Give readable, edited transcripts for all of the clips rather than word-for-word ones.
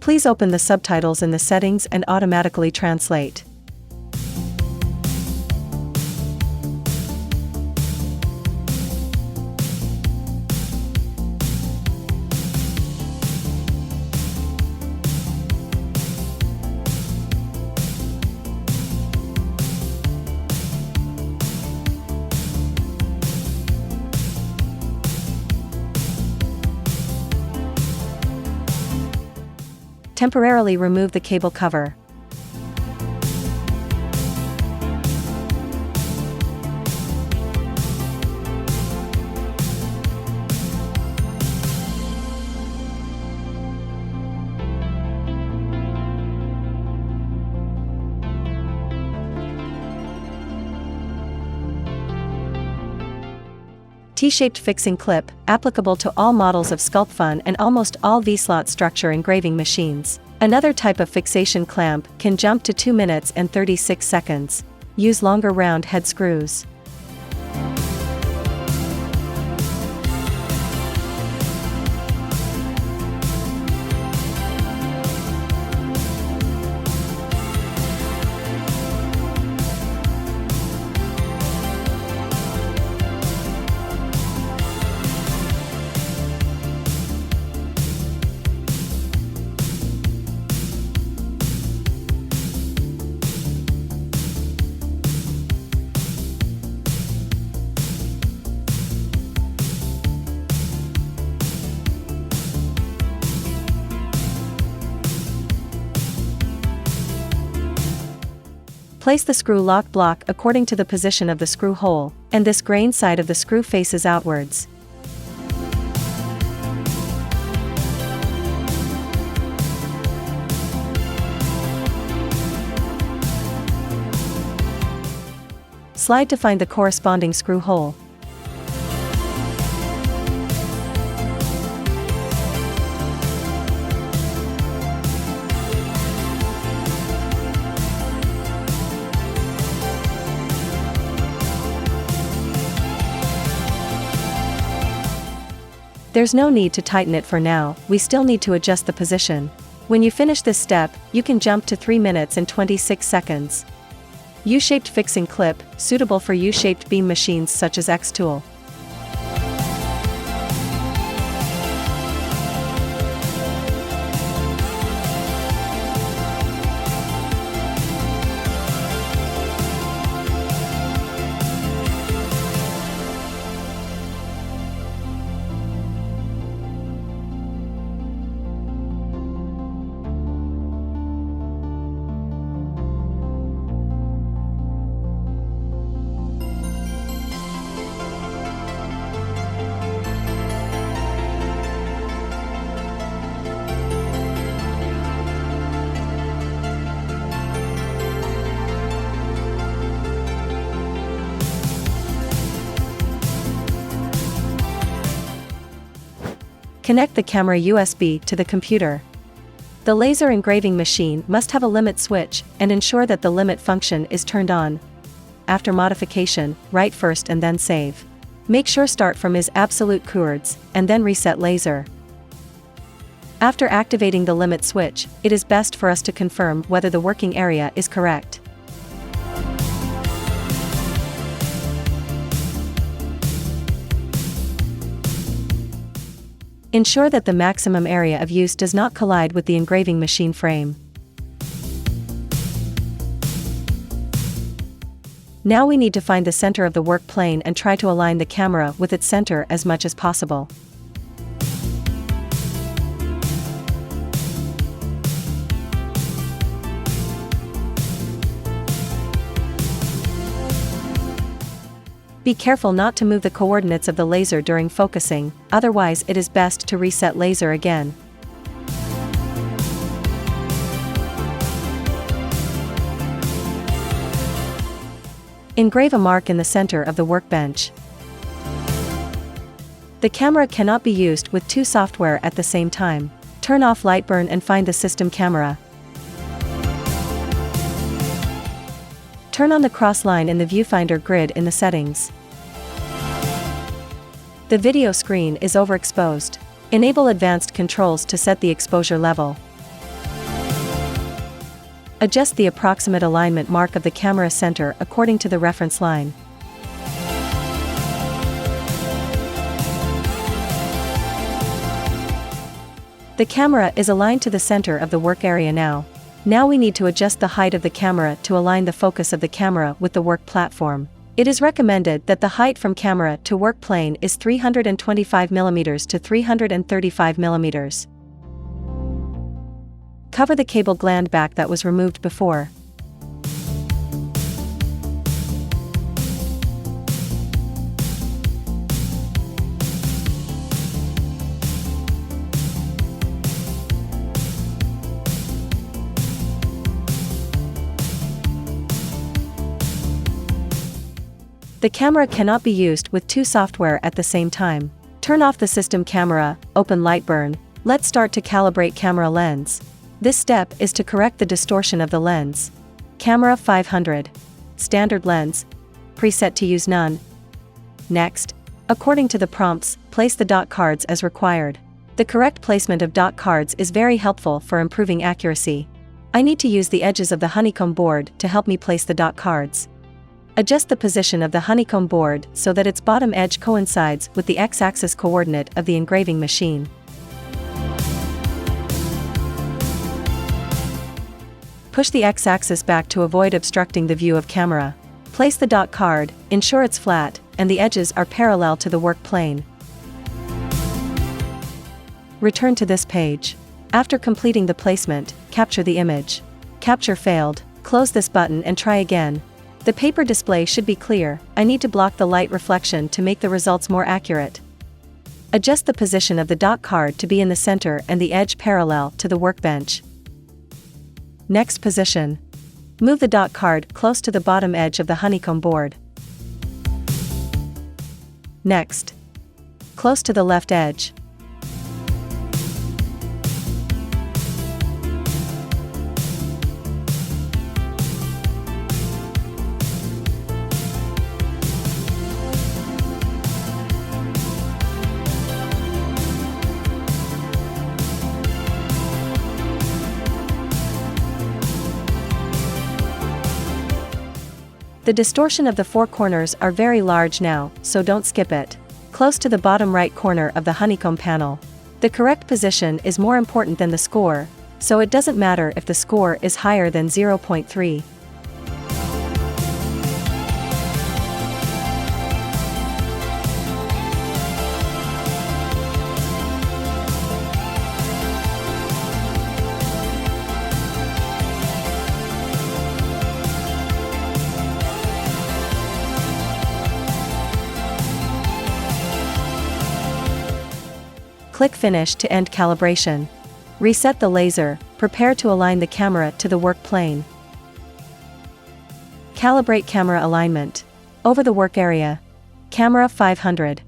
Please open the subtitles in the settings and automatically translate. Temporarily remove the cable cover. T-shaped fixing clip, applicable to all models of SCULPFUN and almost all V-slot structure engraving machines. Another type of fixation clamp can jump to 2 minutes and 36 seconds. Use longer round head screws. Place the screw lock block according to the position of the screw hole, and this grain side of the screw faces outwards. Slide to find the corresponding screw hole. There's no need to tighten it for now, we still need to adjust the position. When you finish this step, you can jump to 3 minutes and 26 seconds. U-shaped fixing clip, suitable for U-shaped beam machines such as X-Tool. Connect the camera USB to the computer. The laser engraving machine must have a limit switch, and ensure that the limit function is turned on. After modification, write first and then save. Make sure start from is absolute coords, and then reset laser. After activating the limit switch, it is best for us to confirm whether the working area is correct. Ensure that the maximum area of use does not collide with the engraving machine frame. Now we need to find the center of the work plane and try to align the camera with its center as much as possible. Be careful not to move the coordinates of the laser during focusing, otherwise it is best to reset laser again. Engrave a mark in the center of the workbench. The camera cannot be used with two software at the same time. Turn off LightBurn and find the system camera. Turn on the cross line in the viewfinder grid in the settings. The video screen is overexposed. Enable advanced controls to set the exposure level. Adjust the approximate alignment mark of the camera center according to the reference line. The camera is aligned to the center of the work area now. Now we need to adjust the height of the camera to align the focus of the camera with the work platform. It is recommended that the height from camera to work plane is 325 mm to 335 mm. Cover the cable gland back that was removed before. The camera cannot be used with two software at the same time. Turn off the system camera, open LightBurn. Let's start to calibrate camera lens. This step is to correct the distortion of the lens. Camera 500. Standard lens. Preset to use none. Next, according to the prompts, place the dot cards as required. The correct placement of dot cards is very helpful for improving accuracy. I need to use the edges of the honeycomb board to help me place the dot cards. Adjust the position of the honeycomb board so that its bottom edge coincides with the x-axis coordinate of the engraving machine. Push the x-axis back to avoid obstructing the view of camera. Place the dot card, ensure it's flat, and the edges are parallel to the work plane. Return to this page. After completing the placement, capture the image. Capture failed. Close this button and try again. The paper display should be clear. I need to block the light reflection to make the results more accurate. Adjust the position of the dot card to be in the center and the edge parallel to the workbench. Next position. Move the dot card close to the bottom edge of the honeycomb board. Next. Close to the left edge. The distortion of the four corners are very large now, so don't skip it. Close to the bottom right corner of the honeycomb panel. The correct position is more important than the score, so it doesn't matter if the score is higher than 0.3. Click Finish to end calibration. Reset the laser, prepare to align the camera to the work plane. Calibrate camera alignment. Over the work area. Camera 500.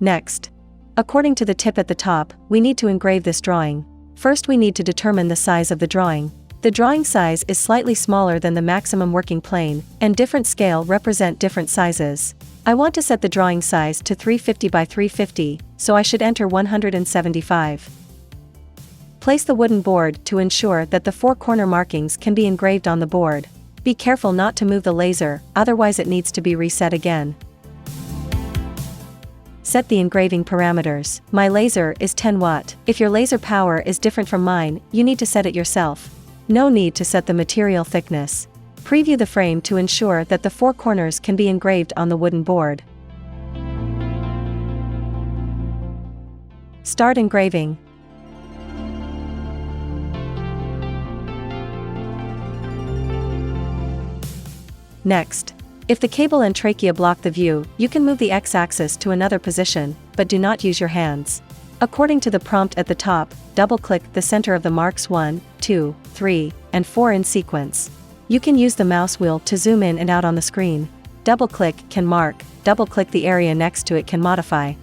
Next. According to the tip at the top, we need to engrave this drawing. First we need to determine the size of the drawing. The drawing size is slightly smaller than the maximum working plane, and different scale represent different sizes. I want to set the drawing size to 350 by 350, so I should enter 175. Place the wooden board to ensure that the four corner markings can be engraved on the board. Be careful not to move the laser, otherwise it needs to be reset again. Set the engraving parameters. My laser is 10 watt. If your laser power is different from mine, you need to set it yourself. No need to set the material thickness. Preview the frame to ensure that the four corners can be engraved on the wooden board. Start engraving. Next. If the cable and trachea block the view, you can move the x-axis to another position, but do not use your hands. According to the prompt at the top, double-click the center of the marks 1, 2, 3, and 4 in sequence. You can use the mouse wheel to zoom in and out on the screen. Double-click can mark, double-click the area next to it can modify.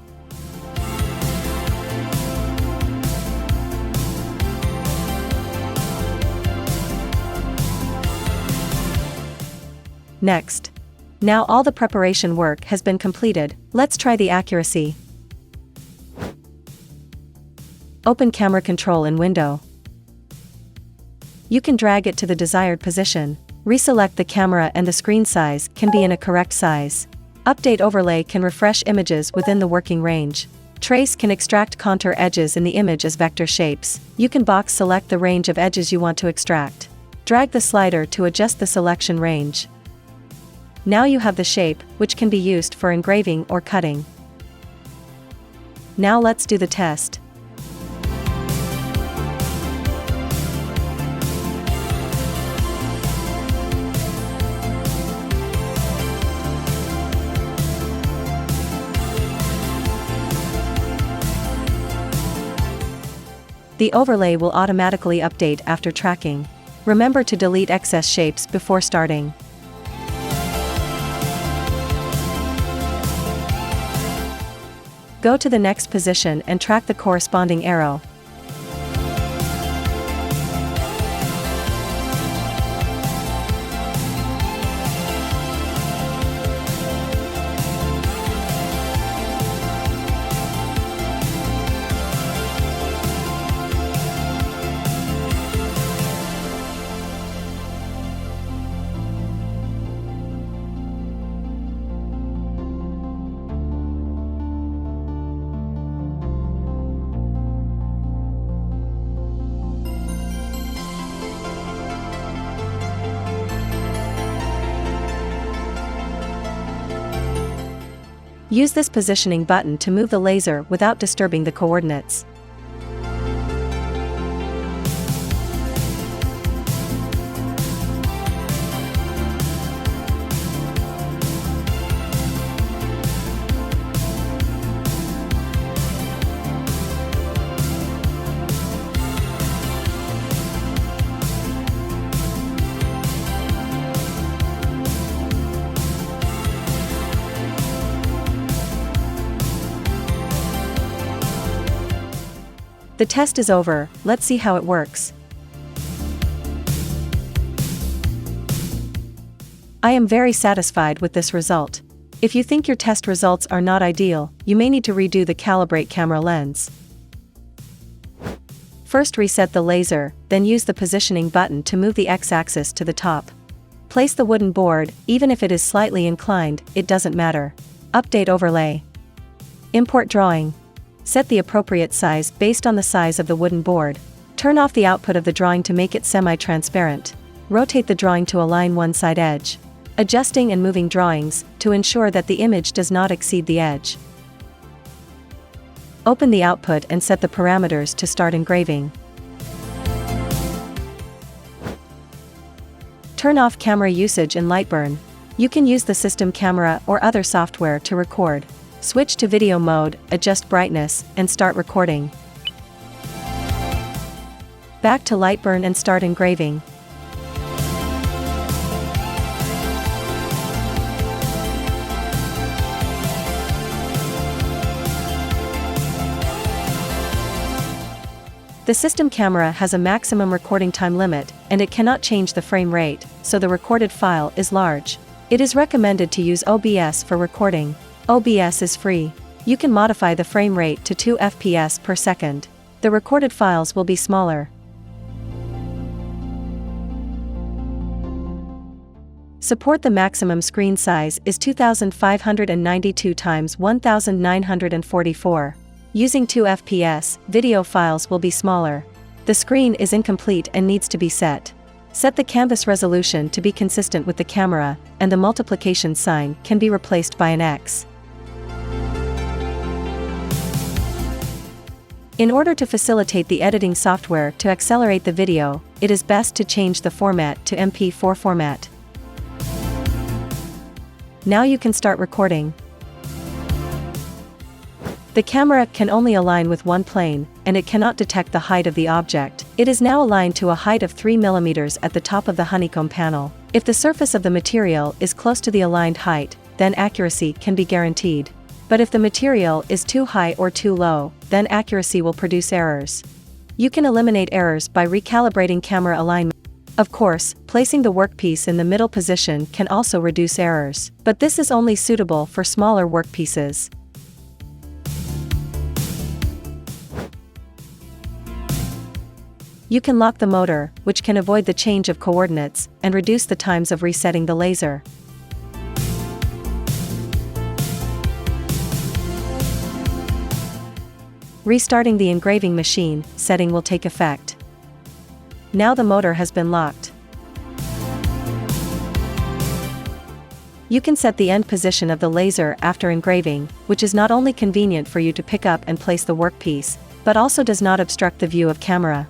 Next. Now all the preparation work has been completed, let's try the accuracy. Open camera control in window. You can drag it to the desired position. Reselect the camera and the screen size can be in a correct size. Update overlay can refresh images within the working range. Trace can extract contour edges in the image as vector shapes. You can box select the range of edges you want to extract. Drag the slider to adjust the selection range. Now you have the shape, which can be used for engraving or cutting. Now let's do the test. The overlay will automatically update after tracking. Remember to delete excess shapes before starting. Go to the next position and track the corresponding arrow. Use this positioning button to move the laser without disturbing the coordinates. The test is over, let's see how it works. I am very satisfied with this result. If you think your test results are not ideal, you may need to redo the Calibrate camera lens. First reset the laser, then use the positioning button to move the X-axis to the top. Place the wooden board, even if it is slightly inclined, it doesn't matter. Update overlay. Import drawing. Set the appropriate size based on the size of the wooden board. Turn off the output of the drawing to make it semi-transparent. Rotate the drawing to align one side edge. Adjusting and moving drawings to ensure that the image does not exceed the edge. Open the output and set the parameters to start engraving. Turn off camera usage in LightBurn. You can use the system camera or other software to record. Switch to video mode, adjust brightness, and start recording. Back to LightBurn and start engraving. The system camera has a maximum recording time limit, and it cannot change the frame rate, so the recorded file is large. It is recommended to use OBS for recording. OBS is free. You can modify the frame rate to 2 FPS per second. The recorded files will be smaller. Support the maximum screen size is 2592 x 1944. Using 2 FPS, video files will be smaller. The screen is incomplete and needs to be set. Set the canvas resolution to be consistent with the camera, and the multiplication sign can be replaced by an X. In order to facilitate the editing software to accelerate the video, it is best to change the format to MP4 format. Now you can start recording. The camera can only align with one plane, and it cannot detect the height of the object. It is now aligned to a height of 3 mm at the top of the honeycomb panel. If the surface of the material is close to the aligned height, then accuracy can be guaranteed. But if the material is too high or too low, then accuracy will produce errors. You can eliminate errors by recalibrating camera alignment. Of course, placing the workpiece in the middle position can also reduce errors, but this is only suitable for smaller workpieces. You can lock the motor, which can avoid the change of coordinates, and reduce the times of resetting the laser. Restarting the engraving machine setting will take effect. Now the motor has been locked. You can set the end position of the laser after engraving, which is not only convenient for you to pick up and place the workpiece, but also does not obstruct the view of camera.